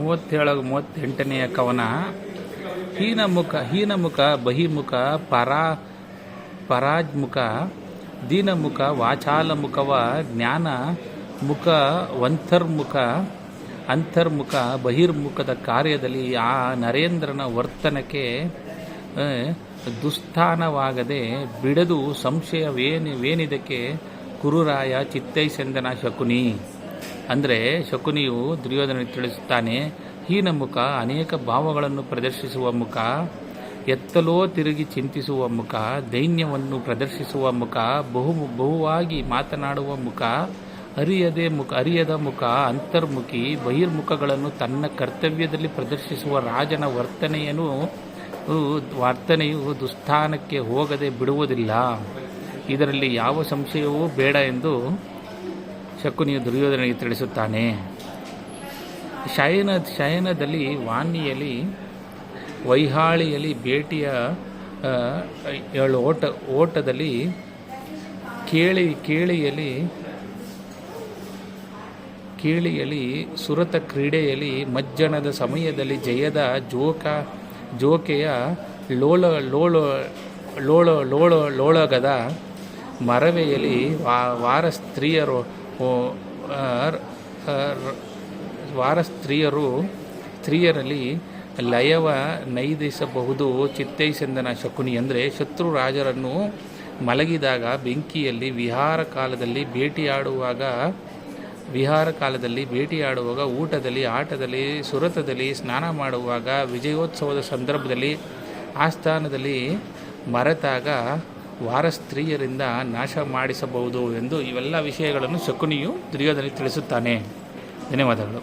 38ನೆಯ ಕವನ. ಹೀನಮುಖ ಬಹಿಮುಖ ಪರಾಜ್ಮುಖ ದೀನಮುಖ ವಾಚಾಲಮುಖವ ಜ್ಞಾನ ಮುಖ ಅಂತರ್ಮುಖ ಬಹಿರ್ಮುಖದ ಕಾರ್ಯದಲ್ಲಿ ಆ ನರೇಂದ್ರನ ವರ್ತನಕ್ಕೆ ದುಸ್ಥಾನವಾಗದೆ ಬಿಡದು ಸಂಶಯವೇನಿದಕ್ಕೆ ಕುರುರಾಯ ಚಿತ್ತೈಸೆಂದನ ಶಕುನಿ. ಅಂದರೆ ಶಕುನಿಯು ದುರ್ಯೋಧನ ತಿಳಿಸುತ್ತಾನೆ, ಹೀನಮುಖ ಅನೇಕ ಭಾವಗಳನ್ನು ಪ್ರದರ್ಶಿಸುವ ಮುಖ, ಎತ್ತಲೋ ತಿರುಗಿ ಚಿಂತಿಸುವ ಮುಖ, ದೈನ್ಯವನ್ನು ಪ್ರದರ್ಶಿಸುವ ಮುಖ, ಬಹುವಾಗಿ ಮಾತನಾಡುವ ಮುಖ, ಅರಿಯದ ಮುಖ, ಅಂತರ್ಮುಖಿ ಬಹಿರ್ಮುಖಗಳನ್ನು ತನ್ನ ಕರ್ತವ್ಯದಲ್ಲಿ ಪ್ರದರ್ಶಿಸುವ ರಾಜನ ವರ್ತನೆಯು ದುಸ್ಥಾನಕ್ಕೆ ಹೋಗದೆ ಬಿಡುವುದಿಲ್ಲ. ಇದರಲ್ಲಿ ಯಾವ ಸಂಶಯವೂ ಬೇಡ ಎಂದು ಶಕುನಿಯು ದುರ್ಯೋಧನಿಗೆ ತಿಳಿಸುತ್ತಾನೆ. ಶಯನದಲ್ಲಿ ವಾಣಿಯಲ್ಲಿ ವೈಹಾಳಿಯಲ್ಲಿ ಬೇಟೆಯ ಓಟದಲ್ಲಿ ಕೇಳಿಯಲ್ಲಿ ಸುರತ ಕ್ರೀಡೆಯಲ್ಲಿ ಮಜ್ಜನದ ಸಮಯದಲ್ಲಿ ಜಯದ ಜೋಕೆಯ ಲೋಳಗದ ಮರವೆಯಲ್ಲಿ ಸ್ತ್ರೀಯರಲ್ಲಿ ಲಯವ ನೈದಿಸಬಹುದು ಚಿತ್ತೈಸೆಂದನ ಶಕುನಿ. ಅಂದರೆ ಶತ್ರು ರಾಜರನ್ನು ಮಲಗಿದಾಗ ಬೆಂಕಿಯಲ್ಲಿ ವಿಹಾರ ಕಾಲದಲ್ಲಿ ಭೇಟಿಯಾಡುವಾಗ ಊಟದಲ್ಲಿ ಆಟದಲ್ಲಿ ಸುರತದಲ್ಲಿ ಸ್ನಾನ ಮಾಡುವಾಗ ವಿಜಯೋತ್ಸವದ ಸಂದರ್ಭದಲ್ಲಿ ಆಸ್ಥಾನದಲ್ಲಿ ಮರೆತಾಗ ವಾರಸ್ತ್ರೀಯರಿಂದ ನಾಶ ಮಾಡಿಸಬಹುದು ಎಂದು ಇವೆಲ್ಲ ವಿಷಯಗಳನ್ನು ಶಕುನಿಯು ದುರ್ಯೋಧನಿಗೆ ತಿಳಿಸುತ್ತಾನೆ. ಧನ್ಯವಾದಗಳು.